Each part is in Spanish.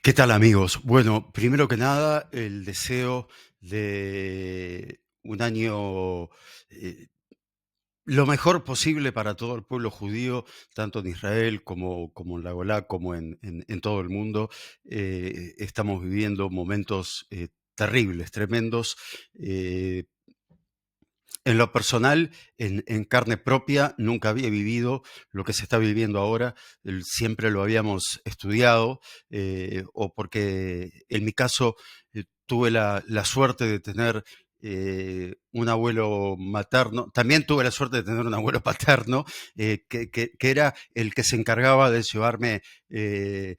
¿Qué tal, amigos? Bueno, primero que nada, el deseo de un año eh, lo mejor posible para todo el pueblo judío, tanto en Israel como en la Golá, como en todo el mundo. Estamos viviendo momentos terribles, tremendos. eh, en lo personal, en carne propia, nunca había vivido lo que se está viviendo ahora. Siempre lo habíamos estudiado, o porque en mi caso tuve la suerte de tener un abuelo materno. También tuve la suerte de tener un abuelo paterno, que era el que se encargaba de llevarme de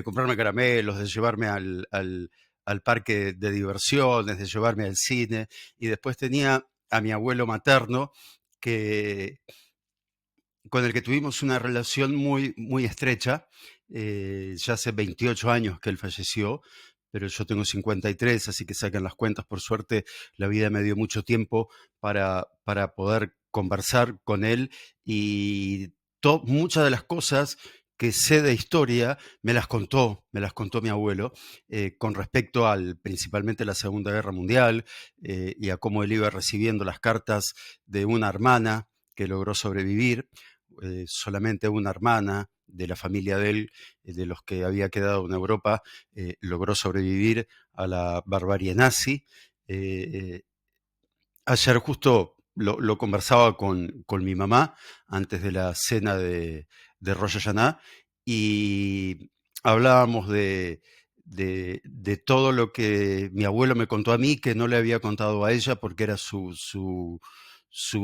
comprarme caramelos, de llevarme al parque de diversiones, de llevarme al cine. Y después tenía a mi abuelo materno, que, con el que tuvimos una relación muy, muy estrecha. Ya hace 28 años que él falleció, pero yo tengo 53, así que saquen las cuentas. Por suerte, la vida me dio mucho tiempo para poder conversar con él, y muchas de las cosas que sé de historia me las contó mi abuelo, con respecto principalmente a la Segunda Guerra Mundial, y a cómo él iba recibiendo las cartas de una hermana que logró sobrevivir. Solamente una hermana de la familia de él, de los que había quedado en Europa, logró sobrevivir a la barbarie nazi. Eh, Ayer justo lo conversaba con mi mamá antes de la cena de Rosh Hashanah, y hablábamos de todo lo que mi abuelo me contó a mí, que no le había contado a ella porque era su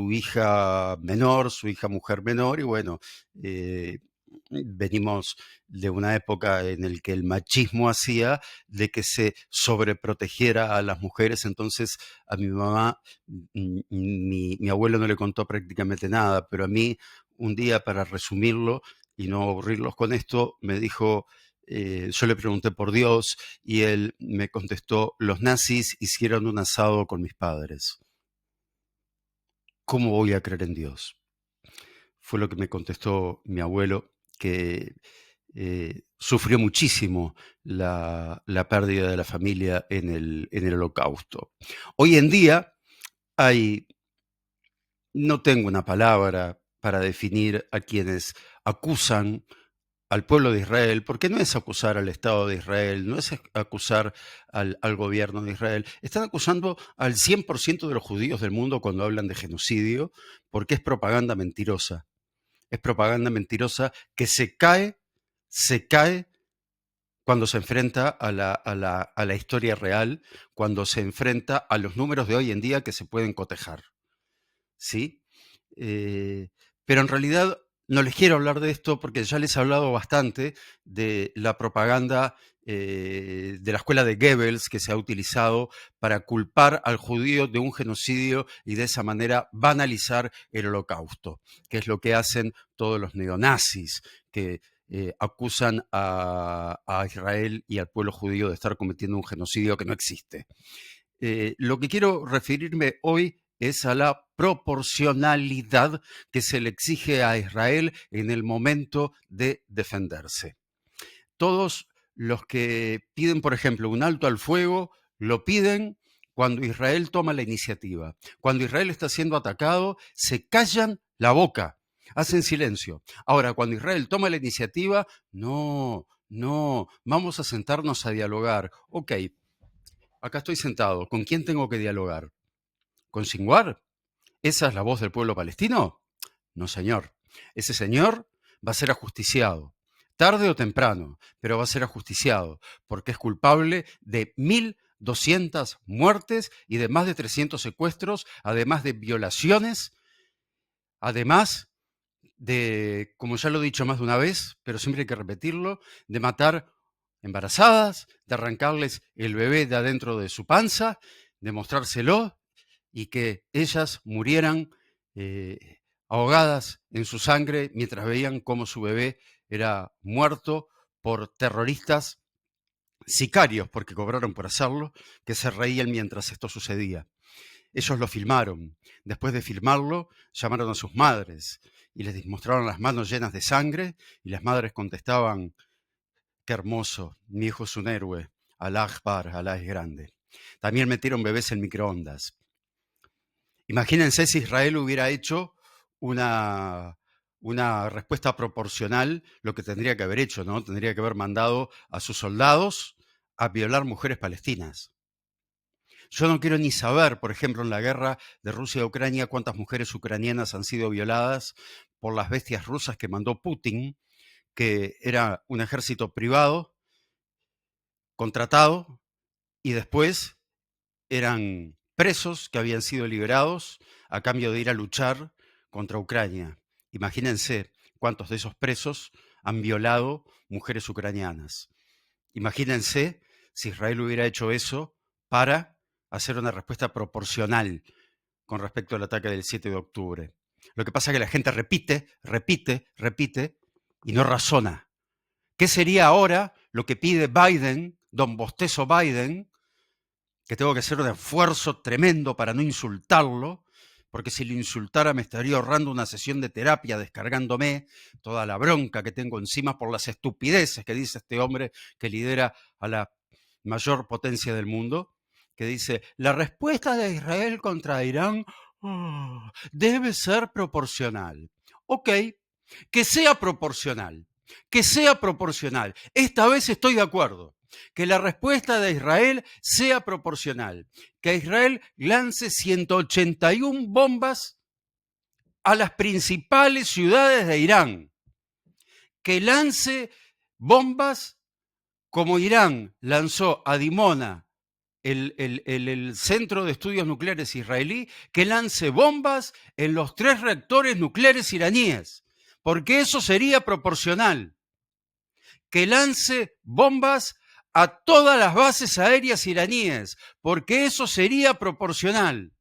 hija menor, su hija mujer menor. Y bueno, eh, venimos de una época en la que el machismo hacía de que se sobreprotegiera a las mujeres. Entonces a mi mamá, mi abuelo no le contó prácticamente nada, pero a mí un día, para resumirlo y no aburrirlos con esto, me dijo, yo le pregunté por Dios y él me contestó: los nazis hicieron un asado con mis padres. ¿Cómo voy a creer en Dios? Fue lo que me contestó mi abuelo, que sufrió muchísimo la pérdida de la familia en el Holocausto. Hoy en día hay, no tengo una palabra para definir a quienes acusan al pueblo de Israel, porque no es acusar al Estado de Israel, no es acusar al gobierno de Israel. Están acusando al 100% de los judíos del mundo cuando hablan de genocidio, porque es propaganda mentirosa. Es propaganda mentirosa que se cae cuando se enfrenta a la historia real, cuando se enfrenta a los números de hoy en día que se pueden cotejar, ¿sí? Eh, pero en realidad no les quiero hablar de esto porque ya les he hablado bastante de la propaganda de la escuela de Goebbels, que se ha utilizado para culpar al judío de un genocidio y de esa manera banalizar el Holocausto, que es lo que hacen todos los neonazis, que acusan a Israel y al pueblo judío de estar cometiendo un genocidio que no existe. Lo que quiero referirme hoy es a la proporcionalidad que se le exige a Israel en el momento de defenderse. Todos los que piden, por ejemplo, un alto al fuego, lo piden cuando Israel toma la iniciativa. Cuando Israel está siendo atacado, se callan la boca, hacen silencio. Ahora, cuando Israel toma la iniciativa, no, no, vamos a sentarnos a dialogar. Ok, acá estoy sentado. ¿Con quién tengo que dialogar? ¿Con Sinwar? ¿Esa es la voz del pueblo palestino? No, señor. Ese señor va a ser ajusticiado. Tarde o temprano, pero va a ser ajusticiado, porque es culpable de 1.200 muertes y de más de 300 secuestros, además de violaciones, además de, como ya lo he dicho más de una vez, pero siempre hay que repetirlo, de matar embarazadas, de arrancarles el bebé de adentro de su panza, de mostrárselo y que ellas murieran ahogadas en su sangre mientras veían cómo su bebé era muerto por terroristas sicarios, porque cobraron por hacerlo, que se reían mientras esto sucedía. Ellos lo filmaron. Después de filmarlo, llamaron a sus madres y les mostraron las manos llenas de sangre, y las madres contestaban: Qué hermoso, mi hijo es un héroe. Alá Akbar, Alá es grande. También metieron bebés en microondas. Imagínense si Israel hubiera hecho una, una respuesta proporcional, lo que tendría que haber hecho, ¿no? Tendría que haber mandado a sus soldados a violar mujeres palestinas. Yo no quiero ni saber, por ejemplo, en la guerra de Rusia a Ucrania, cuántas mujeres ucranianas han sido violadas por las bestias rusas que mandó Putin, que era un ejército privado, contratado, y después eran presos que habían sido liberados a cambio de ir a luchar contra Ucrania. Imagínense cuántos de esos presos han violado mujeres ucranianas. Imagínense si Israel hubiera hecho eso para hacer una respuesta proporcional con respecto al ataque del 7 de octubre. Lo que pasa es que la gente repite, repite, repite y no razona. ¿Qué sería ahora lo que pide Biden, don Bostezo Biden, que tengo que hacer un esfuerzo tremendo para no insultarlo, porque si lo insultara me estaría ahorrando una sesión de terapia descargándome toda la bronca que tengo encima por las estupideces que dice este hombre que lidera a la mayor potencia del mundo, que dice, la respuesta de Israel contra Irán debe ser proporcional. Ok, que sea proporcional, que sea proporcional. Esta vez estoy de acuerdo. Que la respuesta de Israel sea proporcional, que Israel lance 181 bombas a las principales ciudades de Irán, que lance bombas como Irán lanzó a Dimona, el Centro de Estudios Nucleares israelí, que lance bombas en los 3 reactores nucleares iraníes, porque eso sería proporcional. Que lance bombas a todas las bases aéreas iraníes, porque eso sería proporcional.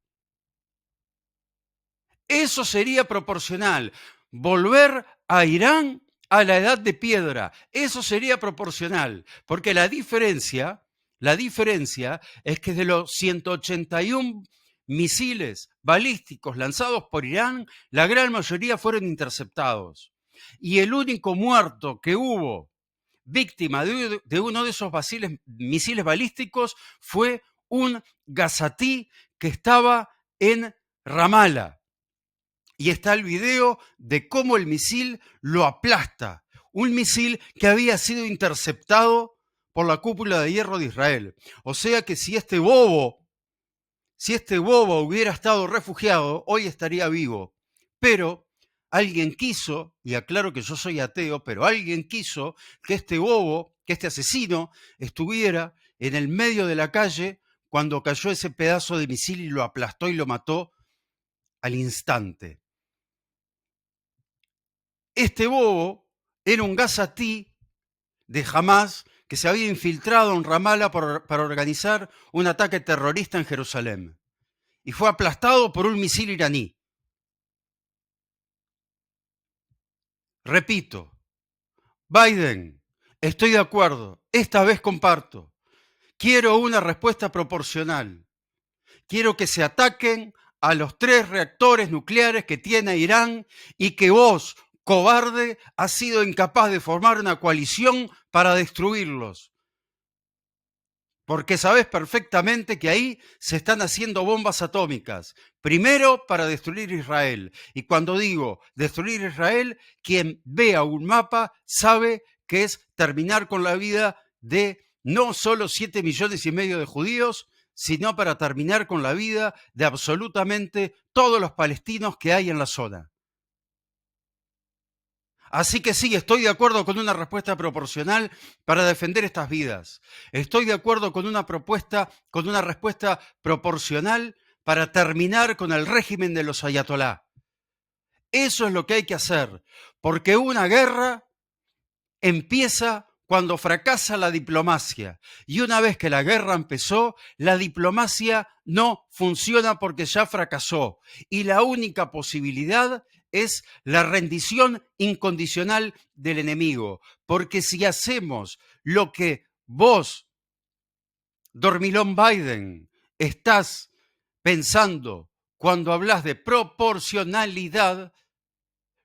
Eso sería proporcional. Volver a Irán a la edad de piedra, eso sería proporcional, porque la diferencia es que de los 181 misiles balísticos lanzados por Irán, la gran mayoría fueron interceptados. Y el único muerto que hubo víctima de uno de esos misiles balísticos fue un gazatí que estaba en Ramala. Y está el video de cómo el misil lo aplasta. Un misil que había sido interceptado por la cúpula de hierro de Israel. O sea que si este bobo hubiera estado refugiado, hoy estaría vivo. Pero alguien quiso, y aclaro que yo soy ateo, pero alguien quiso que este bobo, que este asesino, estuviera en el medio de la calle cuando cayó ese pedazo de misil y lo aplastó y lo mató al instante. Este bobo era un gazatí de Hamás que se había infiltrado en Ramala para organizar un ataque terrorista en Jerusalén y fue aplastado por un misil iraní. Repito, Biden, estoy de acuerdo, esta vez comparto. Quiero una respuesta proporcional. Quiero que se ataquen a los 3 reactores nucleares que tiene Irán y que vos, cobarde, has sido incapaz de formar una coalición para destruirlos. Porque sabés perfectamente que ahí se están haciendo bombas atómicas. Primero para destruir Israel. Y cuando digo destruir Israel, quien vea un mapa sabe que es terminar con la vida de no solo 7,5 millones de judíos, sino para terminar con la vida de absolutamente todos los palestinos que hay en la zona. Así que sí, estoy de acuerdo con una respuesta proporcional para defender estas vidas. Estoy de acuerdo con una respuesta proporcional para terminar con el régimen de los ayatolá. Eso es lo que hay que hacer, porque una guerra empieza cuando fracasa la diplomacia. Y una vez que la guerra empezó, la diplomacia no funciona porque ya fracasó. Y la única posibilidad es la rendición incondicional del enemigo. Porque si hacemos lo que vos, Dormilón Biden, estás pensando cuando hablas de proporcionalidad,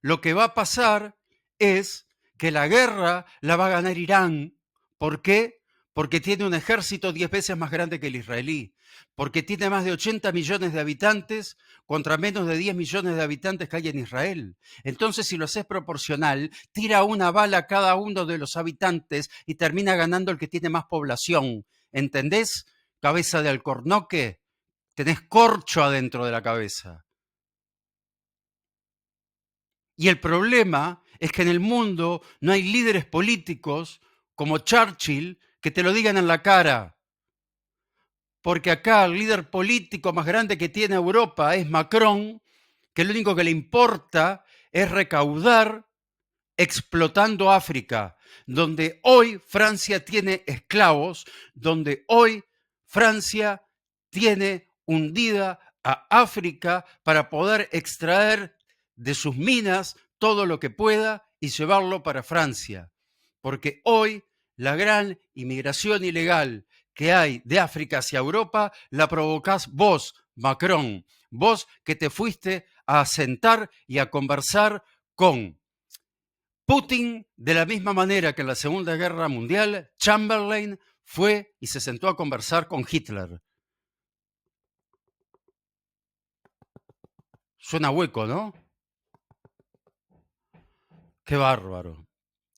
lo que va a pasar es que la guerra la va a ganar Irán, ¿Por qué? Porque tiene un ejército 10 veces más grande que el israelí, porque tiene más de 80 millones de habitantes contra menos de 10 millones de habitantes que hay en Israel. Entonces, si lo haces proporcional, tira una bala a cada uno de los habitantes y termina ganando el que tiene más población. ¿Entendés? Cabeza de alcornoque, tenés corcho adentro de la cabeza. Y el problema es que en el mundo no hay líderes políticos como Churchill que te lo digan en la cara. Porque acá el líder político más grande que tiene Europa es Macron, que lo único que le importa es recaudar explotando África, donde hoy Francia tiene esclavos, donde hoy Francia tiene hundida a África para poder extraer de sus minas todo lo que pueda y llevarlo para Francia. Porque hoy la gran inmigración ilegal que hay de África hacia Europa la provocás vos, Macron, vos que te fuiste a sentar y a conversar con Putin, de la misma manera que en la Segunda Guerra Mundial, Chamberlain fue y se sentó a conversar con Hitler. Suena hueco, ¿no? Qué bárbaro,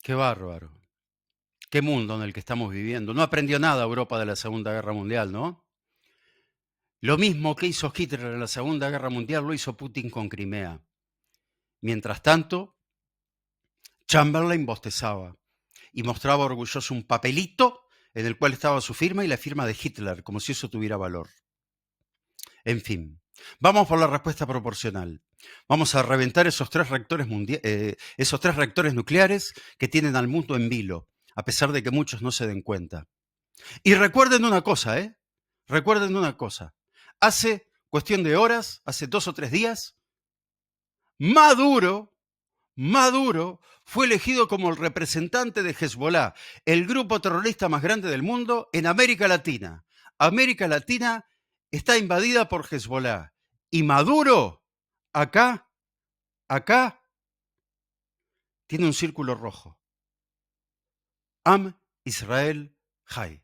qué bárbaro. Qué mundo en el que estamos viviendo. No aprendió nada Europa de la Segunda Guerra Mundial, ¿no? Lo mismo que hizo Hitler en la Segunda Guerra Mundial lo hizo Putin con Crimea. Mientras tanto, Chamberlain bostezaba y mostraba orgulloso un papelito en el cual estaba su firma y la firma de Hitler, como si eso tuviera valor. En fin, vamos por la respuesta proporcional. Vamos a reventar esos tres reactores nucleares que tienen al mundo en vilo, a pesar de que muchos no se den cuenta. Y recuerden una cosa, ¿eh? Recuerden una cosa. Hace cuestión de horas, hace 2 o 3 días, Maduro fue elegido como el representante de Hezbollah, el grupo terrorista más grande del mundo en América Latina. América Latina está invadida por Hezbollah. Y Maduro, acá, tiene un círculo rojo. Am Israel Jai.